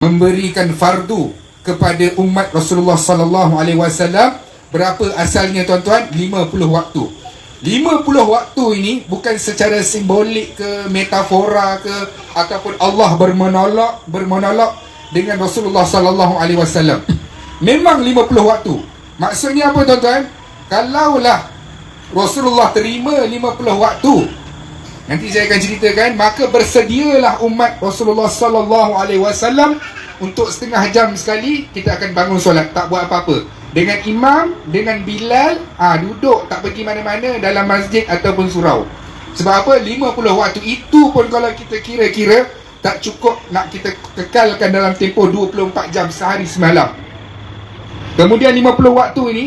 memberikan fardu kepada umat Rasulullah sallallahu alaihi wasallam. Berapa asalnya tuan-tuan? 50 waktu. 50 waktu ini bukan secara simbolik ke, metafora ke, ataupun Allah bermonolog dengan Rasulullah sallallahu alaihi wasallam. Memang 50 waktu. Maksudnya apa tuan-tuan? Kalaulah Rasulullah terima 50 waktu, nanti saya akan ceritakan, maka bersedialah umat Rasulullah sallallahu alaihi wasallam untuk setengah jam sekali kita akan bangun solat, tak buat apa-apa. Dengan imam, dengan Bilal, duduk, tak pergi mana-mana dalam masjid ataupun surau. Sebab apa? 50 waktu itu pun kalau kita kira-kira tak cukup nak kita kekalkan dalam tempoh 24 jam sehari semalam. Kemudian 50 waktu ini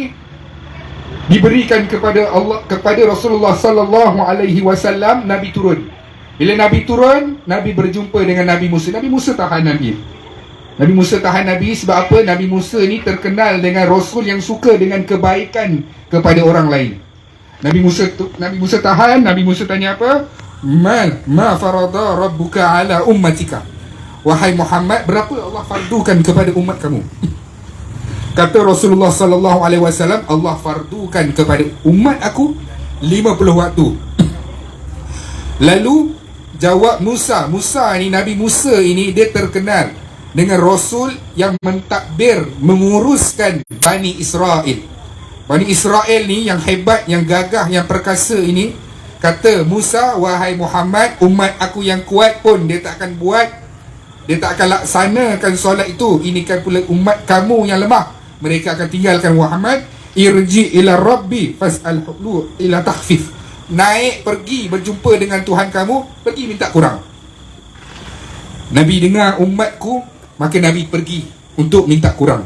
diberikan kepada Allah, kepada Rasulullah sallallahu alaihi wasallam. Nabi turun. Bila Nabi turun, Nabi berjumpa dengan Nabi Musa. Nabi Musa tahan Nabi. Nabi Musa tahan Nabi sebab apa? Nabi Musa ni terkenal dengan Rasul yang suka dengan kebaikan kepada orang lain. Nabi Musa tahan. Nabi Musa tanya apa? Ma farada rabbuka ala ummatika. Wahai Muhammad, berapa Allah fardukan kepada umat kamu? Kata Rasulullah sallallahu alaihi wasallam, Allah fardukan kepada umat aku 50 waktu. Lalu jawab Musa. Musa ni, Nabi Musa ini, dia terkenal dengan Rasul yang mentadbir, menguruskan Bani Israel. Bani Israel ni yang hebat, yang gagah, yang perkasa ini. Kata Musa, wahai Muhammad, umat aku yang kuat pun dia tak akan buat, dia tak akan laksanakan solat itu. Ini kan pula umat kamu yang lemah, mereka akan tinggalkan. Muhammad, irji ila rabbi fas'alhu ila takhfif. Naik, pergi berjumpa dengan Tuhan kamu, pergi minta kurang. Nabi dengar umatku, maka Nabi pergi untuk minta kurang.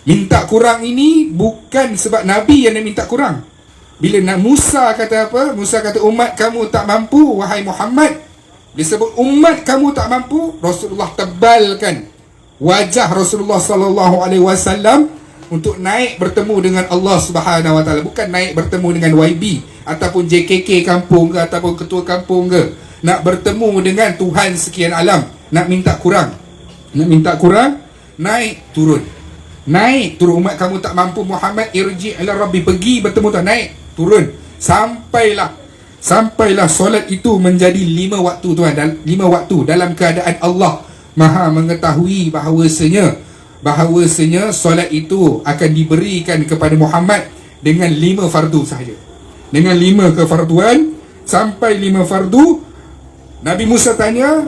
Minta kurang ini bukan sebab Nabi yang nak minta kurang. Bila Musa kata apa? Musa kata umat kamu tak mampu, wahai Muhammad. Disebut umat kamu tak mampu, Rasulullah tebalkan wajah Rasulullah sallallahu alaihi wasallam untuk naik bertemu dengan Allah Subhanahu wa taala. Bukan naik bertemu dengan YB ataupun JKK kampung ke, ataupun ketua kampung ke. Nak bertemu dengan Tuhan sekian alam, nak minta kurang. Nak minta kurang, naik turun. Naik turun, umat kamu tak mampu Muhammad, irji ila rabbi, pergi bertemu Tuhan, naik turun. Sampailah solat itu menjadi 5 waktu tuan, 5 waktu dalam keadaan Allah Maha mengetahui bahawasanya solat itu akan diberikan kepada Muhammad dengan 5 fardu sahaja. Dengan 5 kefarduan, sampai 5 fardu. Nabi Musa tanya,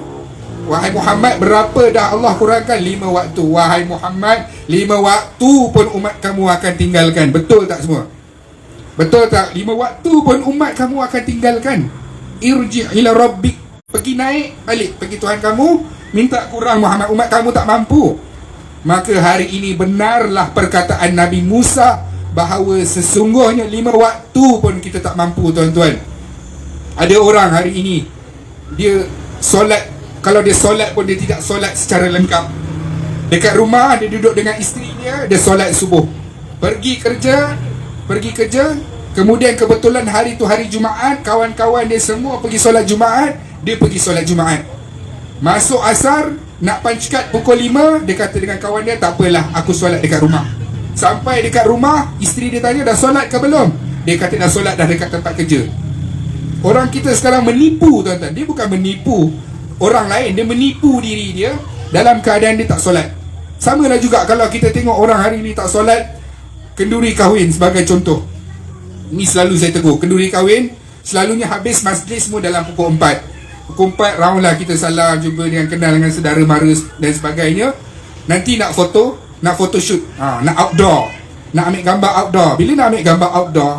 wahai Muhammad, berapa dah Allah kurangkan? 5 waktu. Wahai Muhammad, 5 waktu pun umat kamu akan tinggalkan. Betul tak semua? Betul tak? 5 waktu pun umat kamu akan tinggalkan. Irji' ila rabbik, pergi naik balik, pergi Tuhan kamu, minta kurang Muhammad, umat kamu tak mampu. Maka hari ini benarlah perkataan Nabi Musa bahawa sesungguhnya 5 waktu pun kita tak mampu tuan-tuan. Ada orang hari ini, dia solat, kalau dia solat pun dia tidak solat secara lengkap. Dekat rumah dia duduk dengan isteri dia solat subuh. Pergi kerja, kemudian kebetulan hari tu hari Jumaat, kawan-kawan dia semua pergi solat Jumaat, dia pergi solat Jumaat. Masuk asar, nak pancat pukul 5, dia kata dengan kawan dia, tak apalah, aku solat dekat rumah. Sampai dekat rumah, isteri dia tanya, dah solat ke belum? Dia kata dah solat dah dekat tempat kerja. Orang kita sekarang menipu tuan-tuan. Dia bukan menipu orang lain, dia menipu diri dia dalam keadaan dia tak solat. Sama lah juga kalau kita tengok orang hari ni tak solat. Kenduri kahwin sebagai contoh, ni selalu saya tegur. Kenduri kahwin selalunya habis majlis semua dalam pukul 4. Pukul 4 round lah kita salam, jumpa dengan, kenal dengan saudara mara dan sebagainya. Nanti nak foto, nak photoshoot, nak outdoor, nak ambil gambar outdoor. Bila nak ambil gambar outdoor,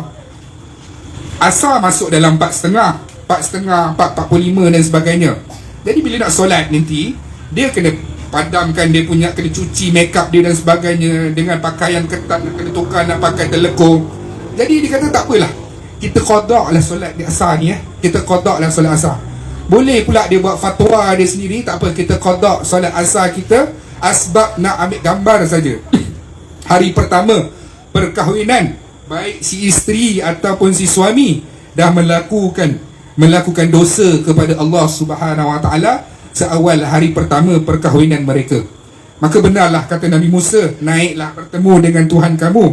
asar masuk dalam 4.30, 4.45 dan sebagainya. Jadi bila nak solat nanti, dia kena padamkan, dia punya kena cuci make up dia dan sebagainya, dengan pakaian ketat, nak kena tukar, nak pakai telekung. Jadi dia kata tak apalah, kita qada lah solat di asar ni, kita qada lah solat asar. Boleh pula dia buat fatwa dia sendiri, tak apa, kita qada solat asar kita asbab nak ambil gambar saja. Hari pertama perkahwinan, baik si isteri ataupun si suami dah melakukan dosa kepada Allah Subhanahu Wa Taala seawal hari pertama perkahwinan mereka. Maka benarlah kata Nabi Musa, naiklah bertemu dengan Tuhan kamu,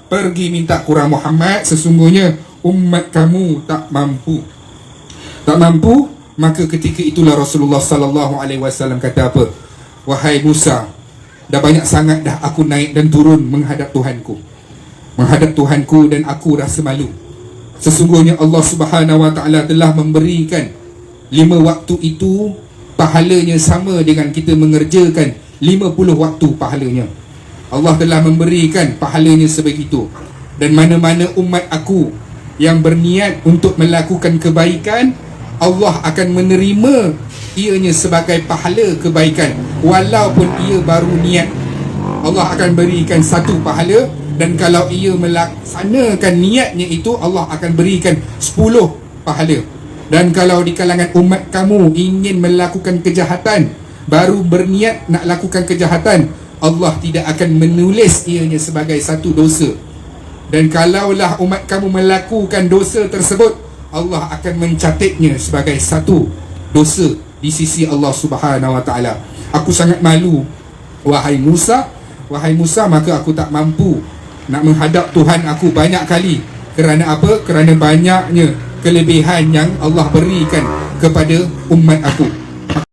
pergi minta kurang Muhammad, sesungguhnya umat kamu tak mampu. Tak mampu. Maka ketika itulah Rasulullah sallallahu alaihi wasallam kata apa? Wahai Musa, dah banyak sangat dah aku naik dan turun menghadap Tuhanku. Menghadap Tuhanku dan aku rasa malu. Sesungguhnya Allah Subhanahu wa taala telah memberikan 5 waktu itu pahalanya sama dengan kita mengerjakan 50 waktu pahalanya. Allah telah memberikan pahalanya sebegitu. Dan mana-mana umat aku yang berniat untuk melakukan kebaikan, Allah akan menerima ianya sebagai pahala kebaikan, walaupun ia baru niat. Allah akan berikan 1 pahala, dan kalau ia melaksanakan niatnya itu, Allah akan berikan 10 pahala. Dan kalau di kalangan umat kamu ingin melakukan kejahatan, baru berniat nak lakukan kejahatan, Allah tidak akan menulis ianya sebagai 1 dosa. Dan kalaulah umat kamu melakukan dosa tersebut, Allah akan mencatatnya sebagai 1 dosa di sisi Allah Subhanahu wa taala. Aku sangat malu, wahai Musa, maka aku tak mampu nak menghadap Tuhan aku banyak kali. Kerana apa? Kerana banyaknya kelebihan yang Allah berikan kepada umat aku.